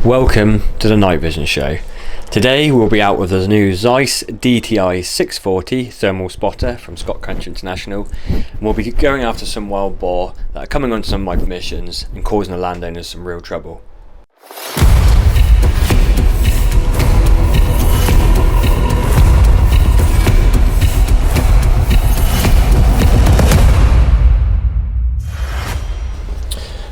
Welcome to the Night Vision Show. Today we'll be out with the new Zeiss DTI 640 thermal spotter from Scott Country International, and we'll be going after some wild boar that are coming onto some of my permissions and causing the landowners some real trouble.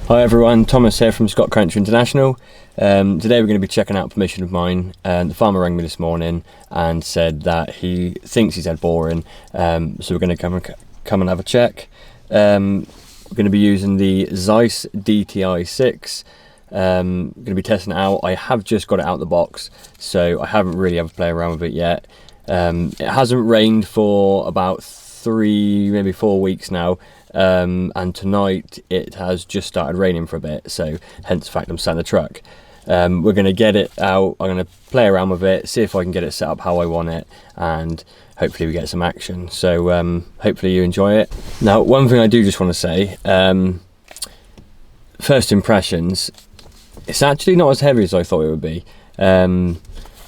Hi everyone, Thomas here from Scott Country International. Today we're going to be checking out a permission of mine. The farmer rang me this morning and said that he thinks he's had boar in, so we're going to come and have a check. We're going to be using the Zeiss DTI 6. Going to be testing it out. I have just got it out of the box, so I haven't really had a play around with it yet. It hasn't rained for about 3, maybe 4 weeks now. And tonight it has just started raining for a bit, so hence the fact I'm sat in the truck. We're going to get it out, I'm going to play around with it, see if I can get it set up how I want it, and hopefully we get some action. So hopefully you enjoy it. Now, one thing I do just want to say, first impressions, it's actually not as heavy as I thought it would be.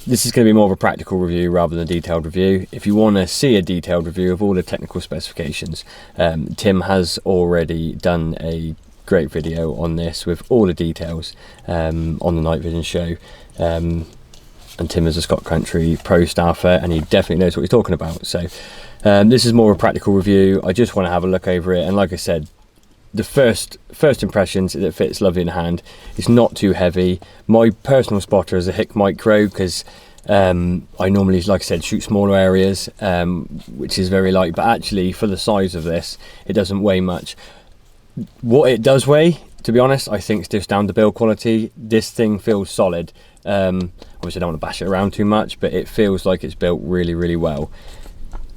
This is going to be more of a practical review rather than a detailed review. If you want to see a detailed review of all the technical specifications, Tim has already done a great video on this with all the details on the Night Vision Show. And Tim is a Scott Country Pro staffer, and he definitely knows what he's talking about. So this is more of a practical review. I just want to have a look over it, and like I said, the first impressions, it fits lovely in the hand. It's not too heavy. My personal spotter is a Hick Micro because I normally, like I said, shoot smaller areas, which is very light, but actually for the size of this, it doesn't weigh much. What it does weigh, to be honest, I think is just down to build quality. This thing feels solid. Obviously I don't want to bash it around too much, but it feels like it's built really, really well.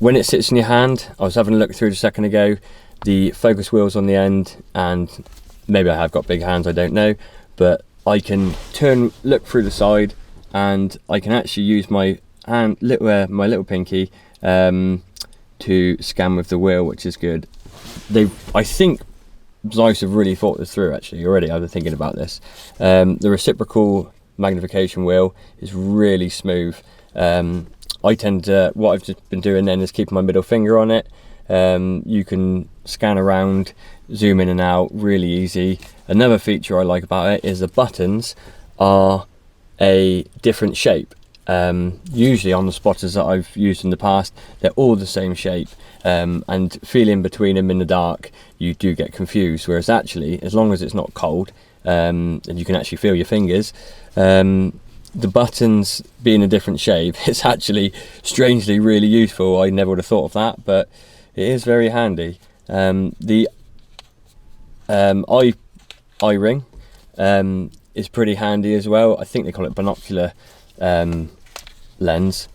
When it sits in your hand, I was having a look through it a second ago, the focus wheel's on the end, and maybe I have got big hands, I don't know, but I can look through the side, and I can actually use my hand, my little pinky, to scan with the wheel, which is good. I think Zeiss have really thought this through actually already. I've been thinking about this. The reciprocal magnification wheel is really smooth. I tend to, what I've just been doing then is keeping my middle finger on it. You can scan around, zoom in and out really easy. Another feature I like about it is the buttons are a different shape. Usually on the spotters that I've used in the past, they're all the same shape, and feeling between them in the dark you do get confused, whereas actually as long as it's not cold, and you can actually feel your fingers, the buttons being a different shape, it's actually strangely really useful. I never would have thought of that, but it is very handy. The eye ring is pretty handy as well. I think they call it binocular lens.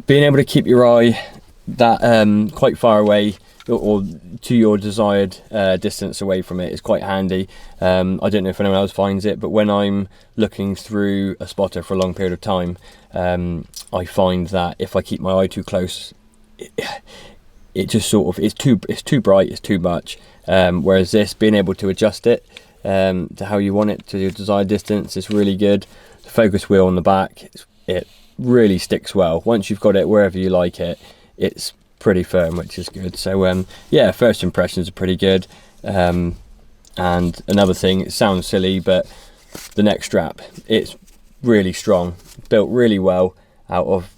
Being able to keep your eye that quite far away or to your desired distance away from it is quite handy. I don't know if anyone else finds it, but when I'm looking through a spotter for a long period of time, I find that if I keep my eye too close, it just sort of, it's too bright, it's too much. Whereas this, being able to adjust it to how you want it, to your desired distance, is really good. The focus wheel on the back, it really sticks well. Once you've got it wherever you like it, it's pretty firm, which is good. So yeah, first impressions are pretty good. And another thing, it sounds silly, but the neck strap, it's really strong, built really well out of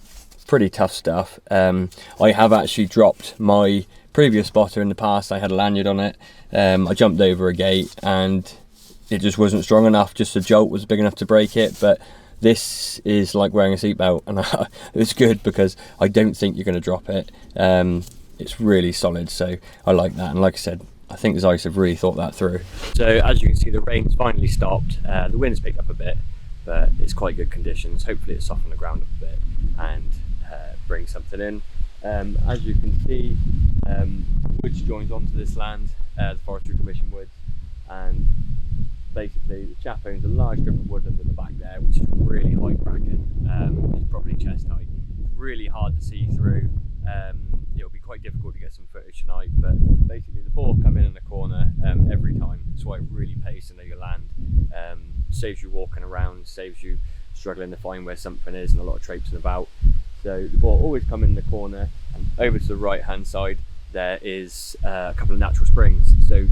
pretty tough stuff. I have actually dropped my previous spotter in the past. I had a lanyard on it. I jumped over a gate and it just wasn't strong enough. Just the jolt was big enough to break it, but this is like wearing a seatbelt, and it's good because I don't think you're going to drop it. It's really solid, so I like that. And like I said, I think Zeiss have really thought that through. So as you can see, the rain's finally stopped. The wind's picked up a bit, but it's quite good conditions. Hopefully it's softened the ground up a bit and bring something in. As you can see, woods joins onto this land, the Forestry Commission woods, and basically the chap owns a large strip of woodland in the back there, which is really high bracken. It's probably chest height. It's really hard to see through. it'll be quite difficult to get some footage tonight, but basically the boar come in the corner every time. That's why it really pays to know your land. Saves you walking around, saves you struggling to find where something is and a lot of traipsing about. So the boar always come in the corner, and over to the right hand side there is a couple of natural springs. So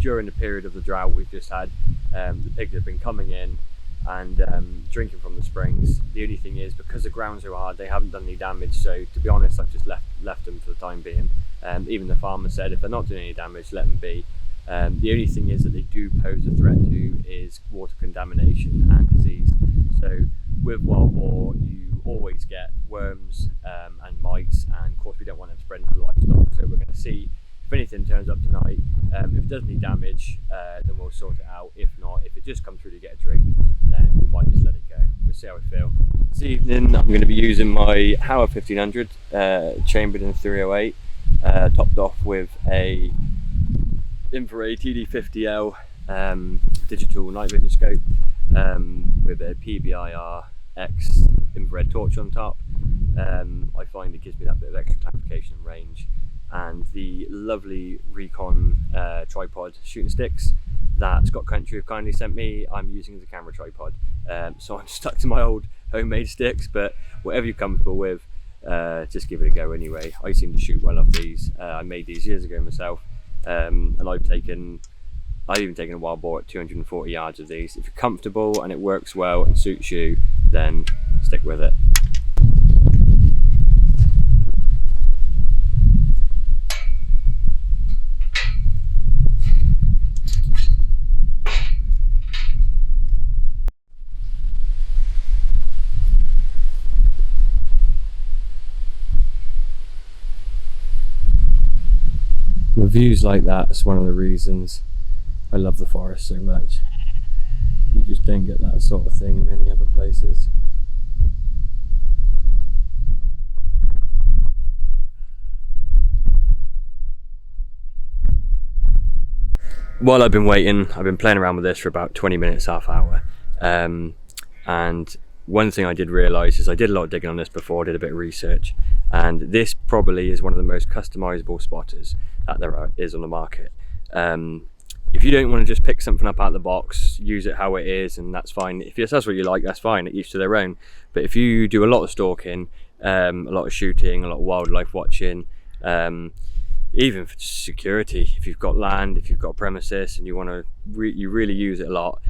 during the period of the drought we've just had, the pigs have been coming in and drinking from the springs. The only thing is, because the ground's so hard, they haven't done any damage, so to be honest I've just left them for the time being. Even the farmer said if they're not doing any damage, let them be. The only thing is that they do pose a threat to is water contamination and disease. So with wild boar you always get worms and mites, and of course we don't want them spreading to livestock, so we're going to see if anything turns up tonight. If it does need damage, then we'll sort it out. If not, if it just comes through to get a drink, then we might just let it go. We'll see how we feel. This evening I'm going to be using my Howard 1500 chambered in 308, topped off with a Infiray TD50L digital night vision scope with a PBIR X infrared torch on top. I find it gives me that bit of extra clarification and range, and the lovely Recon tripod shooting sticks that Scott Country have kindly sent me, I'm using as a camera tripod. So I'm stuck to my old homemade sticks, but whatever you're comfortable with, just give it a go anyway. I seem to shoot well off these. I made these years ago myself, and I've even taken a wild boar at 240 yards of these. If you're comfortable and it works well and suits you, then stick with it. With views like that, it's one of the reasons I love the forest so much. You just don't get that sort of thing in many other places. While I've been waiting, I've been playing around with this for about 20 minutes, half hour. And one thing I did realise is I did a lot of digging on this before, I did a bit of research, and this probably is one of the most customisable spotters that there is on the market. If you don't want to just pick something up out of the box, use it how it is, and that's fine. If that's what you like, that's fine, each to their own. But if you do a lot of stalking, a lot of shooting, a lot of wildlife watching, even for security, if you've got land, if you've got premises and you want to you really use it a lot,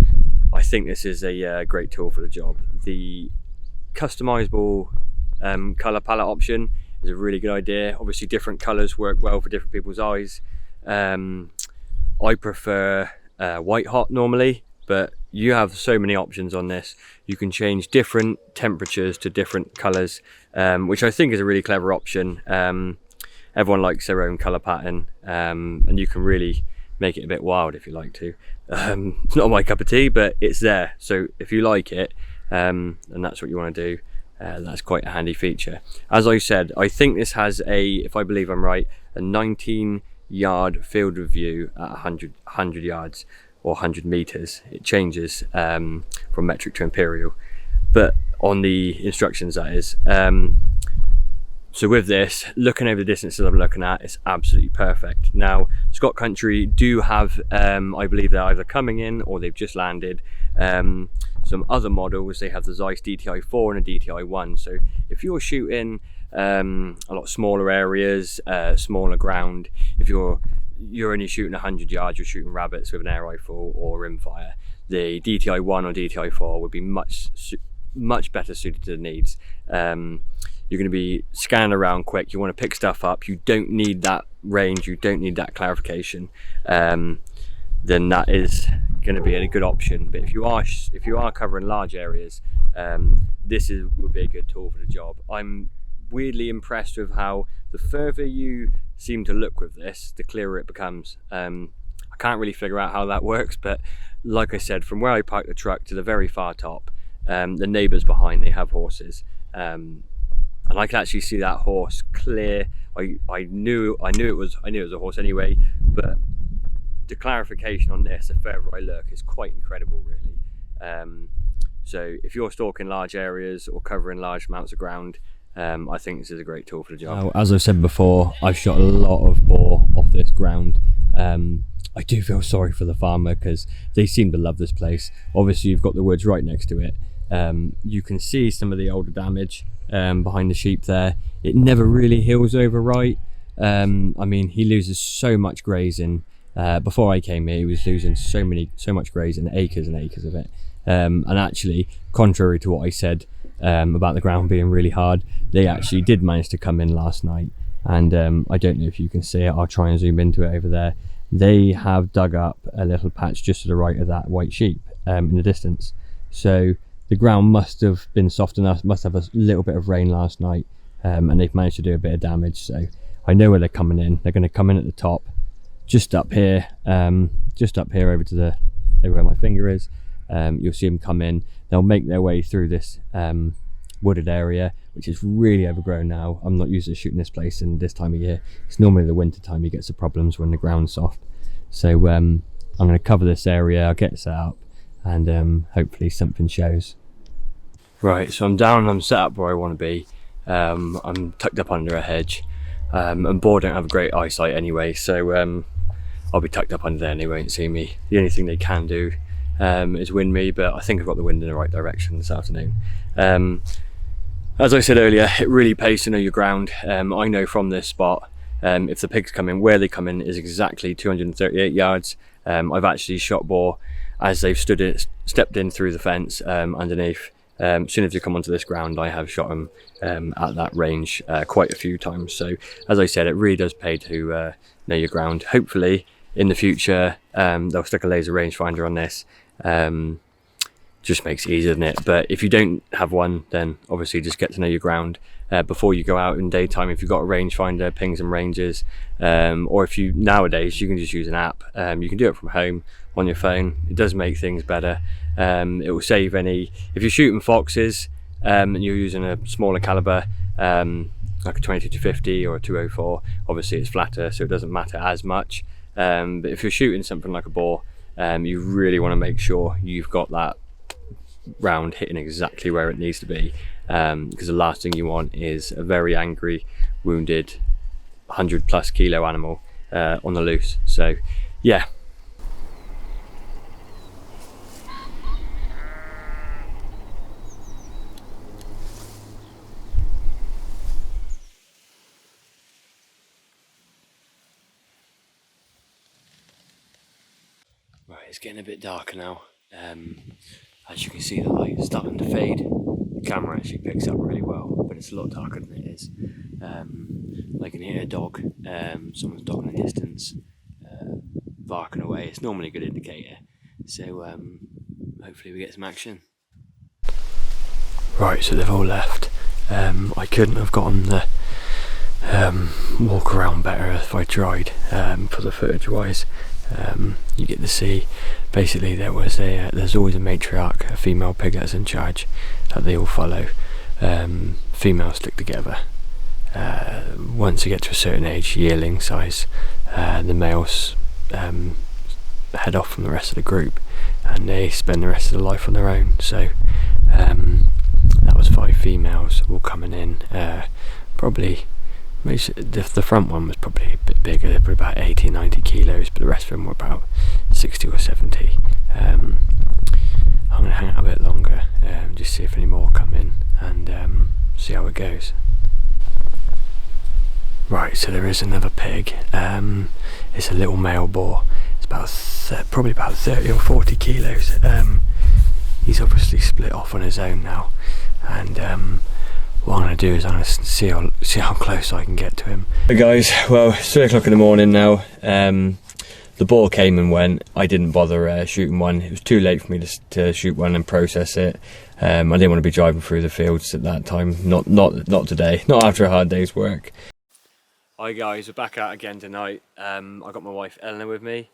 I think this is a great tool for the job. The customizable color palette option is a really good idea. Obviously different colors work well for different people's eyes. I prefer white hot normally, but you have so many options on this. You can change different temperatures to different colors, which I think is a really clever option. Everyone likes their own color pattern, and you can really make it a bit wild if you like to. It's not my cup of tea, but it's there. So if you like it, and that's what you want to do, that's quite a handy feature. As I said, I think this has if I believe I'm right, a 19-yard field of view at 100 yards or 100 meters. It changes from metric to imperial, but on the instructions that is. So with this, looking over the distances I'm looking at, it's absolutely perfect. Now, Scott Country do have, I believe they're either coming in or they've just landed, some other models. They have the Zeiss DTI 4 and a DTI 1. So if you're shooting a lot smaller areas, smaller ground, if you're only shooting 100 yards, you're shooting rabbits with an air rifle or rimfire, the DTI 1 or DTI 4 would be much better suited to the needs. You're going to be scanning around quick, you want to pick stuff up, you don't need that range, you don't need that clarification, then that is going to be a good option. But if you are covering large areas, this would be a good tool for the job. I'm weirdly impressed with how the further you seem to look with this, the clearer it becomes. I can't really figure out how that works, but like I said, from where I parked the truck to the very far top, the neighbours behind, they have horses, and I can actually see that horse clear. I knew it was a horse anyway, but the clarification on this, the further I look, is quite incredible, really. So if you're stalking large areas or covering large amounts of ground, I think this is a great tool for the job. Now, as I've said before, I've shot a lot of boar off this ground. I do feel sorry for the farmer because they seem to love this place. Obviously you've got the woods right next to it. You can see some of the older damage behind the sheep there. It never really heals over right. I mean, he loses so much grazing. Before I came here, he was losing so much grazing, acres and acres of it. And actually, contrary to what I said about the ground being really hard, they actually did manage to come in last night. And I don't know if you can see it, I'll try and zoom into it over there. They have dug up a little patch just to the right of that white sheep in the distance. So the ground must have been soft enough, must have a little bit of rain last night, and they've managed to do a bit of damage. So I know where they're coming in. They're going to come in at the top, just up here over to the over where my finger is. You'll see them come in. They'll make their way through this wooded area, which is really overgrown now. I'm not used to shooting this place in this time of year. It's normally the winter time you get some problems when the ground's soft. So I'm going to cover this area, I'll get set up, and hopefully something shows. Right, so I'm down, I'm set up where I want to be. I'm tucked up under a hedge, and boar don't have great eyesight anyway, so I'll be tucked up under there and they won't see me. The only thing they can do is wind me, but I think I've got the wind in the right direction this afternoon. As I said earlier, it really pays to know your ground. I know from this spot, if the pigs come in, where they come in is exactly 238 yards. I've actually shot boar as they've stepped in through the fence underneath. As soon as they come onto this ground, I have shot them at that range quite a few times. So as I said, it really does pay to know your ground. Hopefully in the future they'll stick a laser rangefinder on this. Just makes it easier, doesn't it? But if you don't have one, then obviously just get to know your ground before you go out in daytime. If you've got a rangefinder, ping some ranges, or if you nowadays you can just use an app. You can do it from home on your phone. It does make things better. It will save any, if you're shooting foxes and you're using a smaller caliber like a 22-50 or a 204, obviously it's flatter, so it doesn't matter as much. But if you're shooting something like a boar, you really want to make sure you've got that round hitting exactly where it needs to be, because the last thing you want is a very angry, wounded 100+ kilo animal on the loose. So yeah. Right, it's getting a bit darker now. As you can see, the light is starting to fade. The camera actually picks up really well, but it's a lot darker than it is. I can hear a dog, someone's dog in the distance, barking away. It's normally a good indicator. So hopefully we get some action. Right, so they've all left. I couldn't have gotten the walk around better if I tried, for the footage wise. You get to see, basically there's always a matriarch, a female pig that's in charge, that they all follow. Females stick together. Once they get to a certain age, yearling size, the males head off from the rest of the group and they spend the rest of their life on their own. So that was 5 females all coming in, probably the front one was probably a bit bigger, they're probably about 80-90 kilos, but the rest of them were about 60 or 70. I'm going to hang out a bit longer, just see if any more come in and see how it goes. Right, so there is another pig. It's a little male boar. It's about probably about 30 or 40 kilos. He's obviously split off on his own now, and what I'm going to do is I'm going to see how close I can get to him. Hey guys, well, it's 3 o'clock in the morning now. The boar came and went. I didn't bother shooting one. It was too late for me to shoot one and process it. I didn't want to be driving through the fields at that time. Not today. Not after a hard day's work. Hi guys, we're back out again tonight. I got my wife Ellie with me,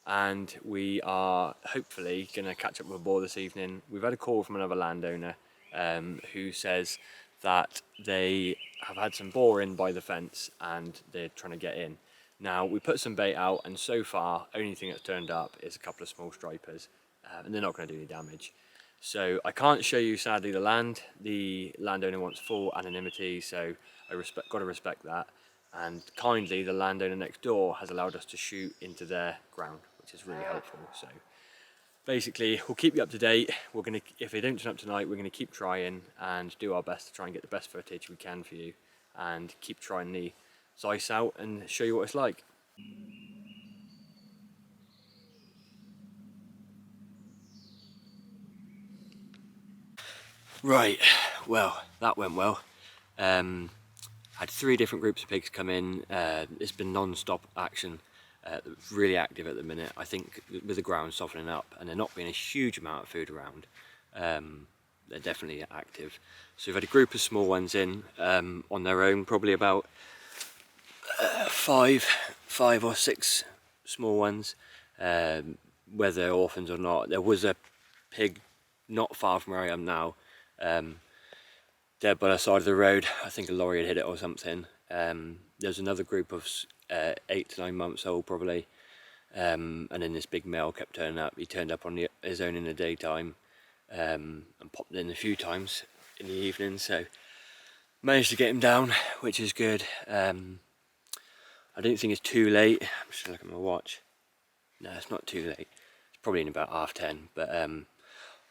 and we are hopefully going to catch up with a boar this evening. We've had a call from another landowner who says that they have had some boar in by the fence and they're trying to get in. Now, we put some bait out, and so far only thing that's turned up is a couple of small stripers, and they're not going to do any damage. So I can't show you sadly the land. The landowner wants full anonymity, so got to respect that. And kindly, the landowner next door has allowed us to shoot into their ground, which is really helpful. So basically, we'll keep you up to date. We're gonna, if they don't turn up tonight, we're gonna keep trying and do our best to try and get the best footage we can for you, and keep trying the Zeiss out and show you what it's like. Right, well, that went well. Had 3 different groups of pigs come in. It's been non-stop action. Really active at the minute. I think with the ground softening up and there not being a huge amount of food around, they're definitely active. So we've had a group of small ones in on their own, probably about 5 or 6 small ones, whether orphans or not. There was a pig not far from where I am now, dead by the side of the road. I think a lorry had hit it or something. There's another group of 8 to 9 months old probably, and then this big male kept turning up. He turned up on his own in the daytime, and popped in a few times in the evening, so managed to get him down, which is good. I don't think it's too late. I'm just looking at my watch. No, it's not too late. It's probably in about 10:30, but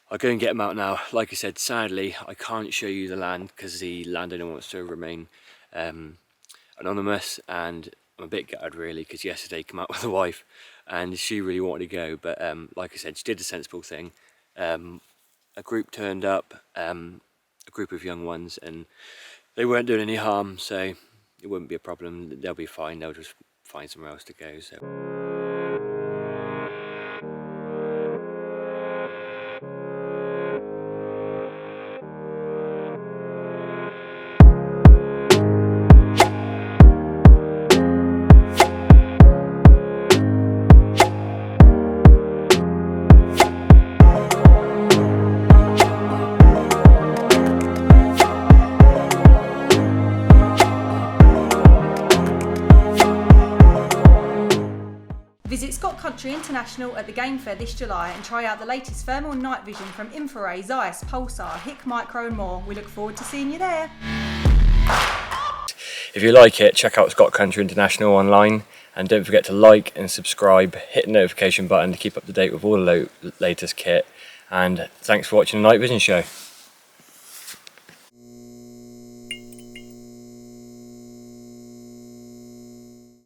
I'll go and get him out now. Like I said, sadly I can't show you the land because the landowner wants to remain anonymous, and I'm a bit gutted really, because yesterday he came out with a wife and she really wanted to go, but like I said, she did a sensible thing. A group turned up, a group of young ones, and they weren't doing any harm, so it wouldn't be a problem. They'll be fine. They'll just find somewhere else to go. So. Visit Scott Country International at the Game Fair this July and try out the latest thermal and night vision from Infiray, Zeiss, Pulsar, HIC Micro and more. We look forward to seeing you there. If you like it, check out Scott Country International online, and don't forget to like and subscribe, hit the notification button to keep up to date with all the latest kit, and thanks for watching the night vision show.